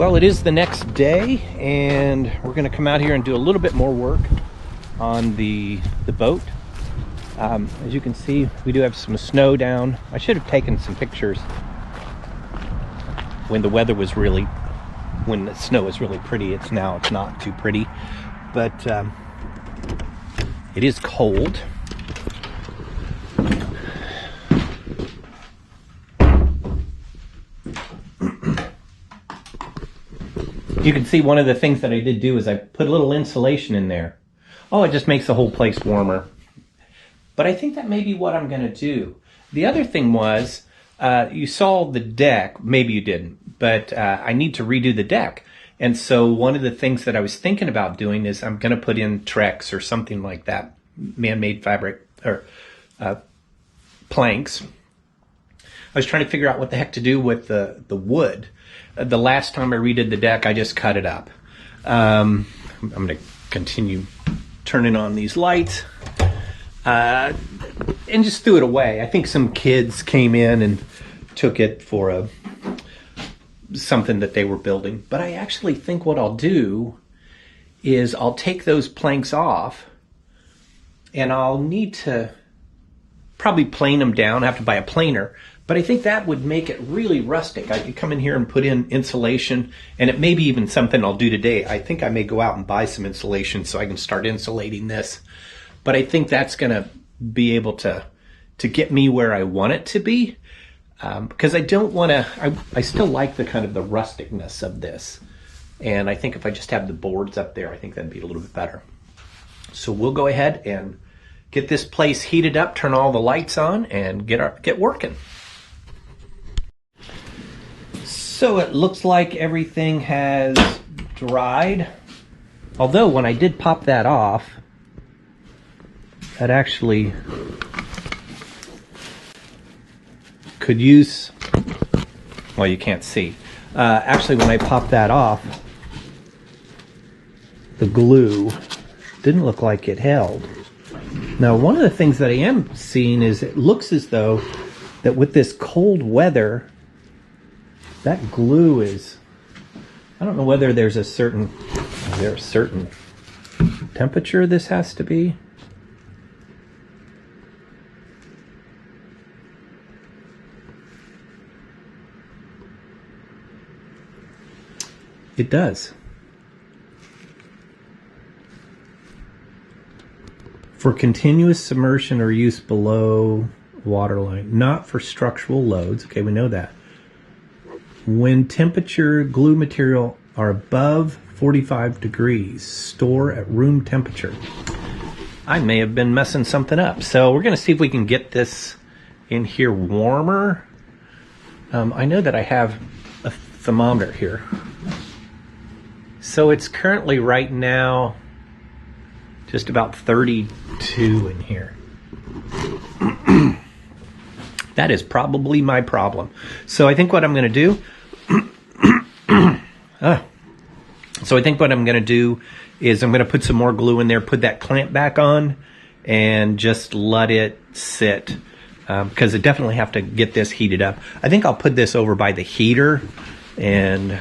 Well, it is the next day, and we're going to come out here and do a little bit more work on the boat. As you can see, we do have some snow down. I should have taken some pictures when the weather was really, when the snow was really pretty. It's not too pretty, but it is cold. You can see one of the things that I did do is I put a little insulation in there. Oh, it just makes the whole place warmer. But I think that may be what I'm going to do. The other thing was, you saw the deck. Maybe you didn't, but I need to redo the deck. And so one of the things that I was thinking about doing is I'm going to put in Trex or something like that, man-made fabric or planks. I was trying to figure out what the heck to do with the wood. The last time I redid the deck, I just cut it up. I'm going to continue turning on these lights and just threw it away. I think some kids came in and took it for something that they were building. But I actually think what I'll do is I'll take those planks off and I'll need to probably plane them down. I have to buy a planer. But I think that would make it really rustic. I could come in here and put in insulation, and it may be even something I'll do today. I think I may go out and buy some insulation so I can start insulating this. But I think that's going to be able to get me where I want it to be, because I don't want to. I still like the kind of the rusticness of this, and I think if I just have the boards up there, I think that'd be a little bit better. So we'll go ahead and get this place heated up, turn all the lights on, and get working. So it looks like everything has dried. Although when I did pop that off, that actually could use, well, you can't see. Actually, when I popped that off, the glue didn't look like it held. Now, one of the things that I am seeing is it looks as though that with this cold weather, that glue is, I don't know whether there's a certain temperature this has to be. It does. For continuous submersion or use below waterline, not for structural loads. Okay, we know that. When temperature glue material are above 45 degrees, store at room temperature. I may have been messing something up. So we're going to see if we can get this in here warmer. I know that I have a thermometer here. So it's currently right now just about 32 in here. That is probably my problem. So I think what I'm going to do, is I'm going to put some more glue in there, put that clamp back on, and just let it sit. Because I definitely have to get this heated up. I think I'll put this over by the heater, and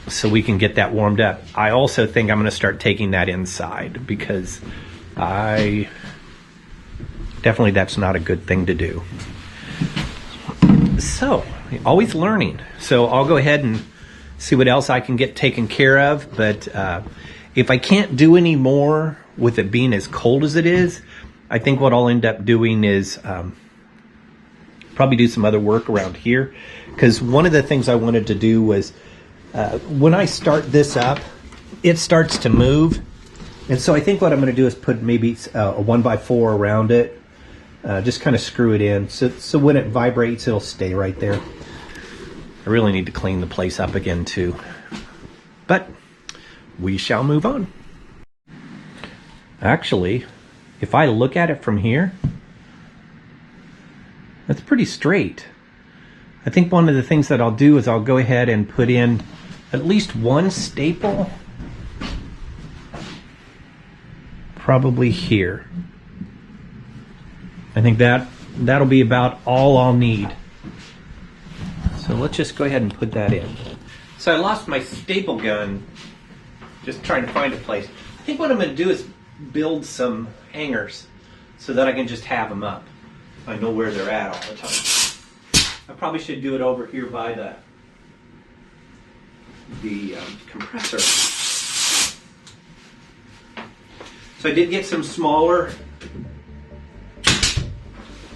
so we can get that warmed up. I also think I'm going to start taking that inside, because definitely that's not a good thing to do. So, always learning. So I'll go ahead and see what else I can get taken care of. But if I can't do any more with it being as cold as it is, I think what I'll end up doing is probably do some other work around here. Because one of the things I wanted to do was, when I start this up, it starts to move. And so I think what I'm going to do is put maybe a 1x4 around it. Just kind of screw it in. So when it vibrates, it'll stay right there. I really need to clean the place up again too. But we shall move on. Actually, if I look at it from here, that's pretty straight. I think one of the things that I'll do is I'll go ahead and put in at least one staple, probably here. I think that'll be about all I'll need. So So let's just go ahead and put that in. So I lost my staple gun just trying to find a place. I think what I'm going to do is build some hangers so that I can just have them up. I know where they're at all the time. I probably should do it over here by the compressor. So I did get some smaller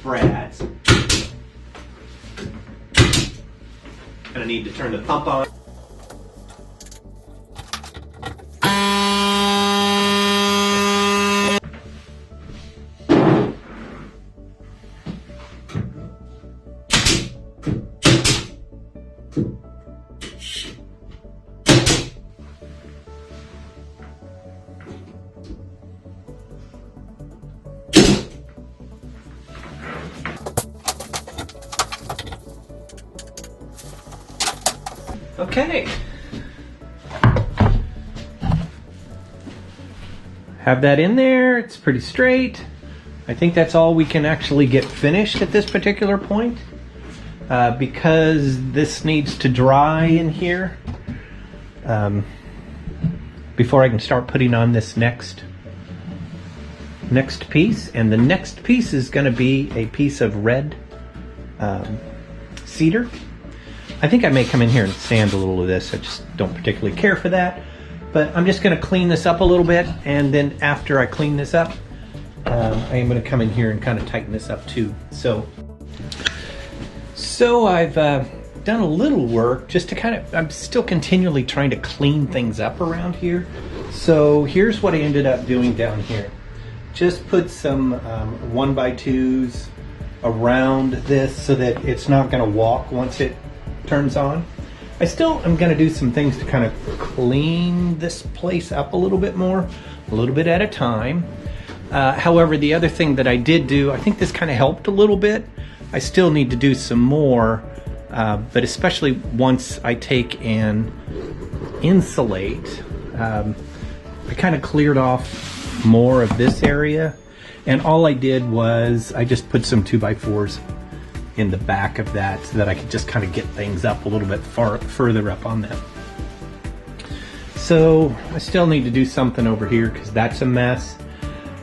brads. Gonna need to turn the pump on. Okay. Have that in there. It's pretty straight. I think that's all we can actually get finished at this particular point. Because this needs to dry in here before I can start putting on this next piece. And the next piece is going to be a piece of red cedar. I think I may come in here and sand a little of this. I just don't particularly care for that. But I'm just going to clean this up a little bit. And then after I clean this up, I am going to come in here and kind of tighten this up too. So I've done a little work just to I'm still continually trying to clean things up around here. So here's what I ended up doing down here. Just put some 1x2s around this so that it's not going to walk once it turns on. I still am going to do some things to kind of clean this place up a little bit more, a little bit at a time. However, the other thing that I did do, I think this kind of helped a little bit. I still need to do some more, but especially once I take and insulate, I kind of cleared off more of this area, and all I did was I just put some 2x4s in the back of that so that I could just kind of get things up a little bit further up on them. So I still need to do something over here because that's a mess.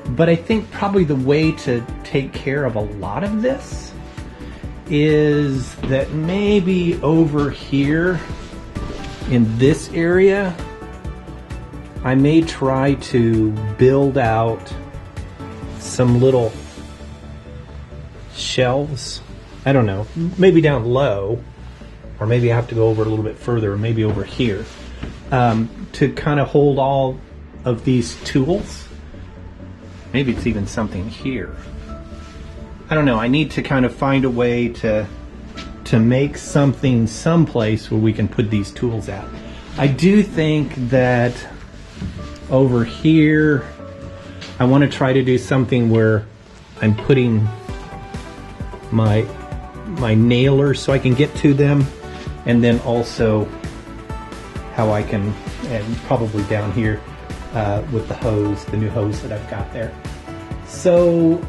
But I think probably the way to take care of a lot of this is that maybe over here in this area, I may try to build out some little shelves. I don't know, maybe down low, or maybe I have to go over a little bit further, or maybe over here, to kind of hold all of these tools. Maybe it's even something here. I don't know, I need to kind of find a way to make something someplace where we can put these tools at. I do think that over here, I want to try to do something where I'm putting my nailers so I can get to them, and then also how I can, and probably down here with the hose, the new hose that I've got there. So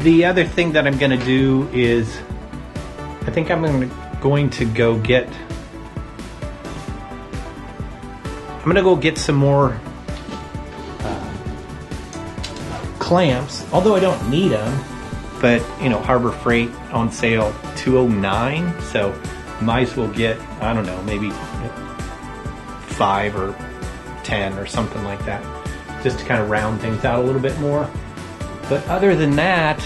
the other thing that I'm going to do is I think I'm going to go get some more clamps, although I don't need them. But, you know, Harbor Freight on sale $209, so might as well get, I don't know, maybe 5 or 10 or something like that, just to kind of round things out a little bit more. But other than that,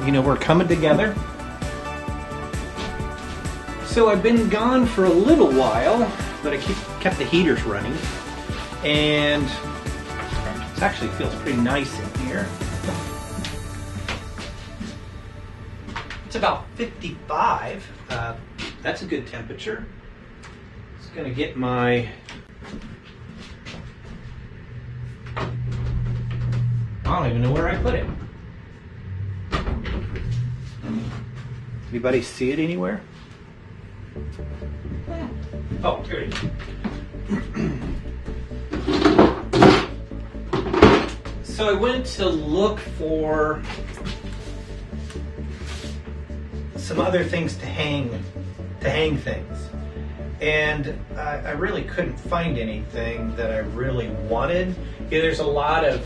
you know, we're coming together. So I've been gone for a little while, but I kept the heaters running, and it actually feels pretty nice in here. It's about 55. That's a good temperature. Just gonna get my I don't even know where I put it. Anybody see it anywhere? Oh, here it is. So I went to look for some other things to hang to hang things. And I really couldn't find anything that I really wanted. Yeah, there's a lot of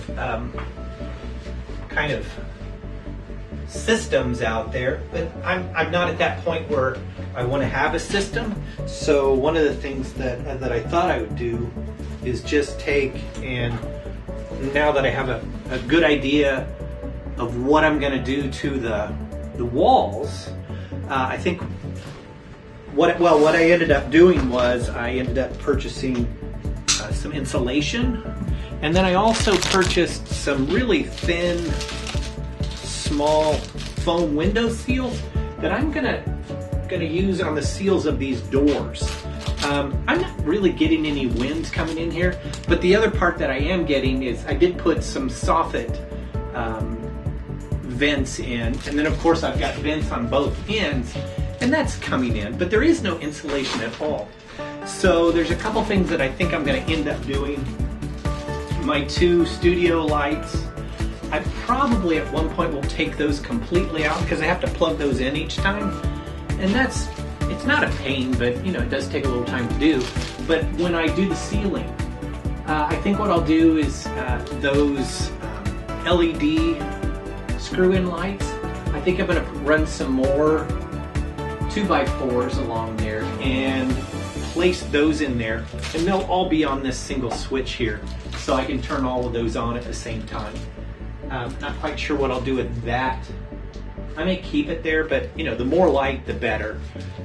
kind of systems out there, but I'm not at that point where I want to have a system. So one of the things that I thought I would do is just take, and now that I have a good idea of what I'm going to do to the walls, I think what I ended up doing was I ended up purchasing some insulation, and then I also purchased some really thin, small foam window seals that I'm gonna use on the seals of these doors. I'm not really getting any wind coming in here, but the other part that I am getting is I did put some soffit vents in, and then of course I've got vents on both ends, and that's coming in, but there is no insulation at all. So there's a couple things that I think I'm going to end up doing. My two studio lights, I probably at one point will take those completely out because I have to plug those in each time, and it's not a pain, but it does take a little time to do. But when I do the ceiling, I think what I'll do is those LED screw-in lights, I think I'm going to run some more 2x4s along there and place those in there, and they'll all be on this single switch here, so I can turn all of those on at the same time. Not quite sure what I'll do with that. I may keep it there, but the more light the better.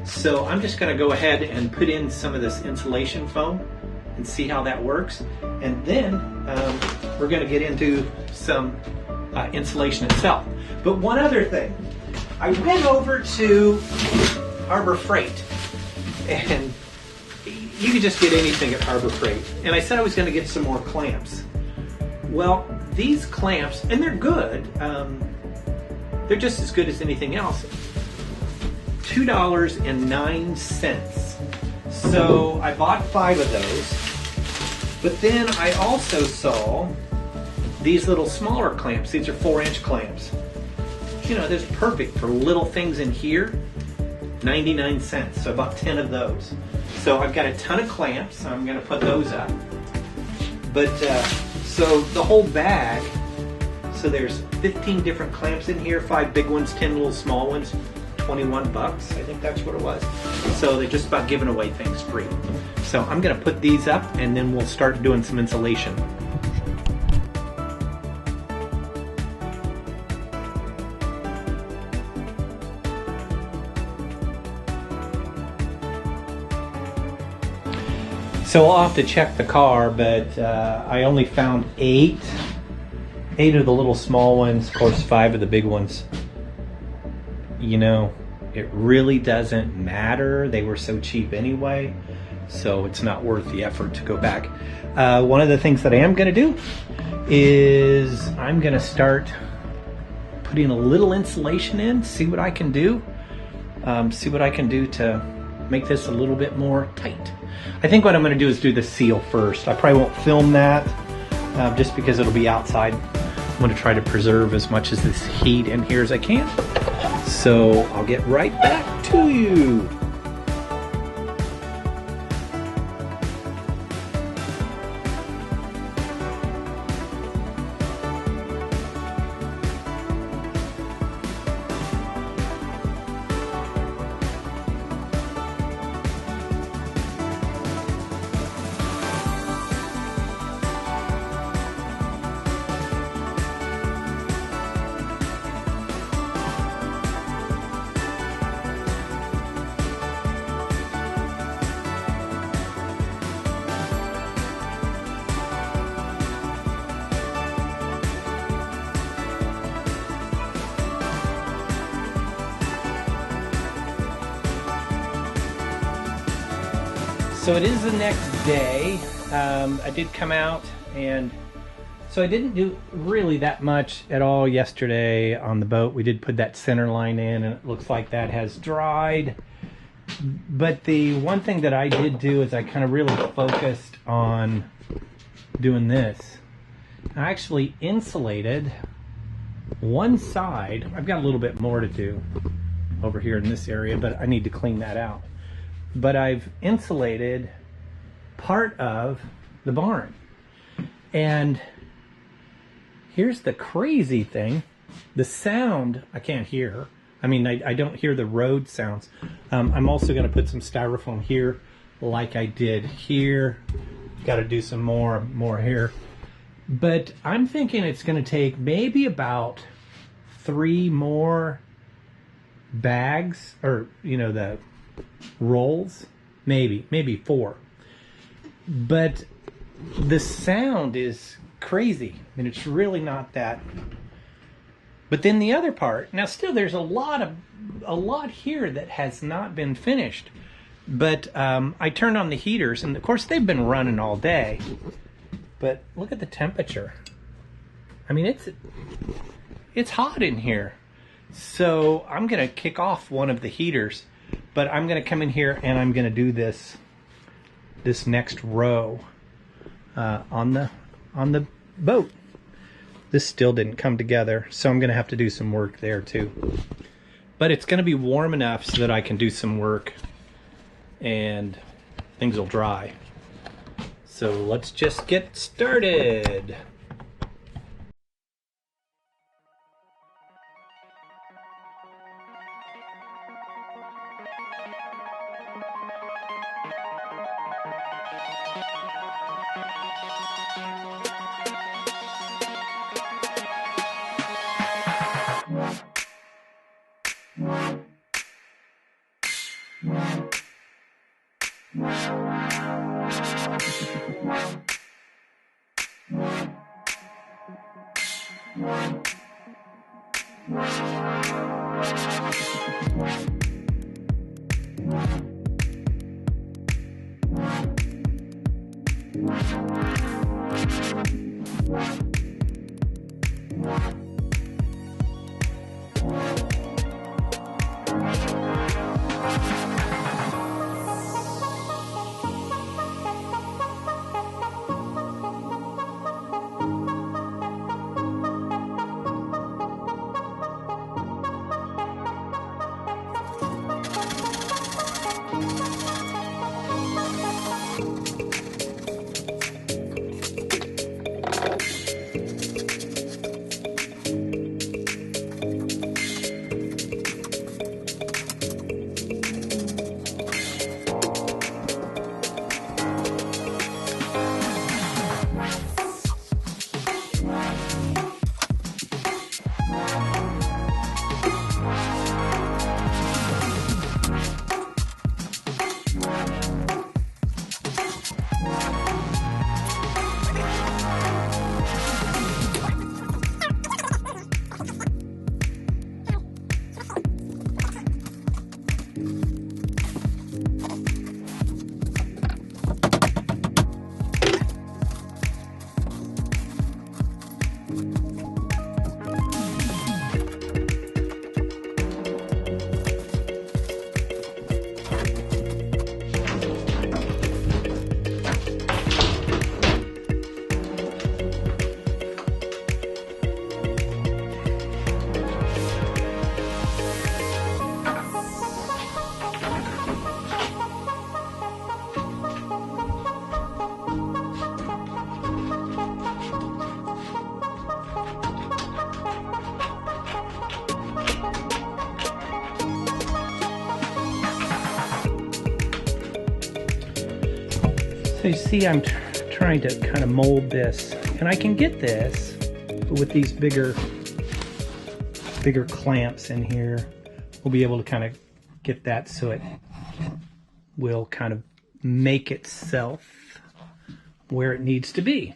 So I'm just going to go ahead and put in some of this insulation foam and see how that works, and then we're going to get into some insulation itself. But one other thing, I went over to Harbor Freight, and you can just get anything at Harbor Freight, and I said I was going to get some more clamps. Well, these clamps, and they're good, they're just as good as anything else, $2.09. So I bought 5 of those, but then I also saw these little smaller clamps. These are 4-inch clamps. They're perfect for little things in here. 99 cents. So I bought 10 of those. So I've got a ton of clamps. So I'm going to put those up. But so the whole bag. So there's 15 different clamps in here. 5 big ones, 10 little small ones. $21. I think that's what it was. So they're just about giving away things free. So I'm going to put these up, and then we'll start doing some insulation. So I'll have to check the car, but I only found 8 of the little small ones, of course 5 of the big ones. It really doesn't matter. They were so cheap anyway, so it's not worth the effort to go back. One of the things that I am going to do is I'm going to start putting a little insulation in, see what I can do. See what I can do to make this a little bit more tight. I think what I'm going to do is do the seal first. I probably won't film that just because it'll be outside. I'm going to try to preserve as much of this heat in here as I can. So I'll get right back to you. So it is the next day. I did come out, and so I didn't do really that much at all yesterday on the boat. We did put that center line in, and it looks like that has dried. But the one thing that I did do is I kind of really focused on doing this. I actually insulated one side. I've got a little bit more to do over here in this area, but I need to clean that out. but I've insulated part of the barn. And here's the crazy thing. The sound I can't hear. I mean, I don't hear the road sounds. I'm also going to put some styrofoam here like I did here. Got to do some more here. But I'm thinking it's going to take maybe about 3 more bags, or, you know, the rolls. Maybe 4. But the sound is crazy. I mean, it's really not that. But then the other part, now still there's a lot here that has not been finished. But I turned on the heaters, and of course they've been running all day. But look at the temperature. I mean, it's hot in here. So I'm going to kick off one of the heaters, but I'm going to come in here and I'm going to do this next row on the boat. This still didn't come together, so I'm going to have to do some work there too. But it's going to be warm enough so that I can do some work and things will dry. So let's just get started. So you see, I'm trying to kind of mold this, and I can get this with these bigger clamps in here. We'll be able to kind of get that so it will kind of make itself where it needs to be.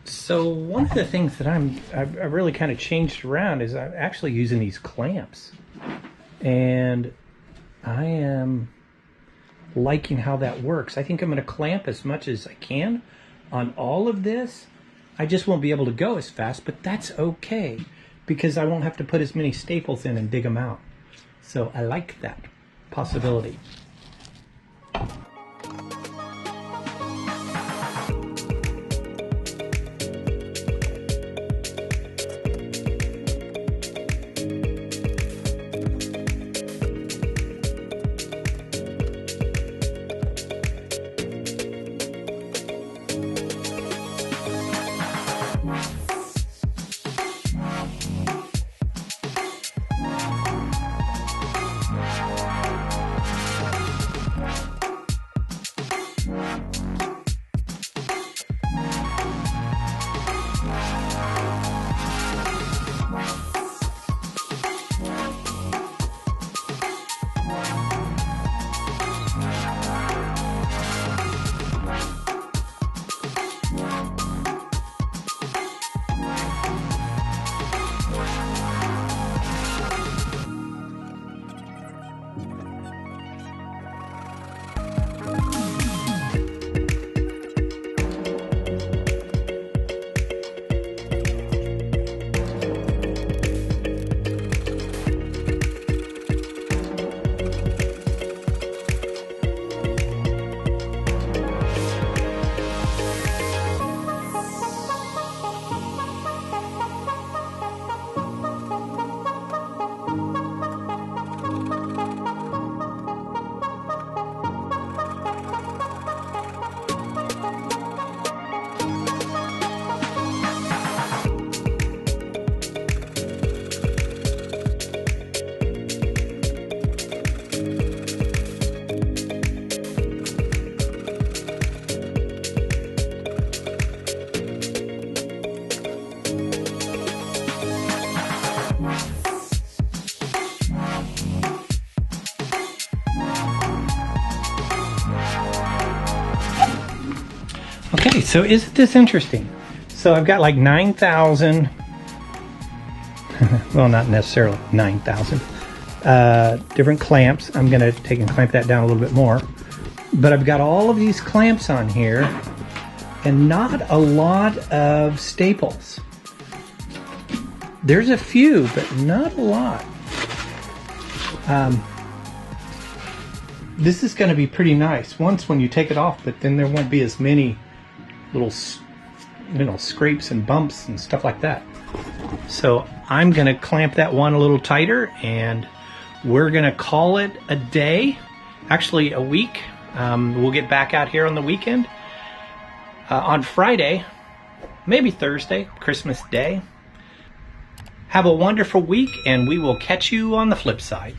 So one of the things that I've really kind of changed around is I'm actually using these clamps, and I am liking how that works. I think I'm going to clamp as much as I can on all of this. I just won't be able to go as fast, but that's okay because I won't have to put as many staples in and dig them out. So I like that possibility. so isn't this interesting? So I've got like 9,000, well, not necessarily 9,000 different clamps. I'm going to take and clamp that down a little bit more. But I've got all of these clamps on here and not a lot of staples. There's a few, but not a lot. This is going to be pretty nice once when you take it off, but then there won't be as many little, scrapes and bumps and stuff like that. So I'm going to clamp that one a little tighter, and we're going to call it a day, actually a week. We'll get back out here on the weekend. On Friday, maybe Thursday, Christmas Day. Have a wonderful week, and we will catch you on the flip side.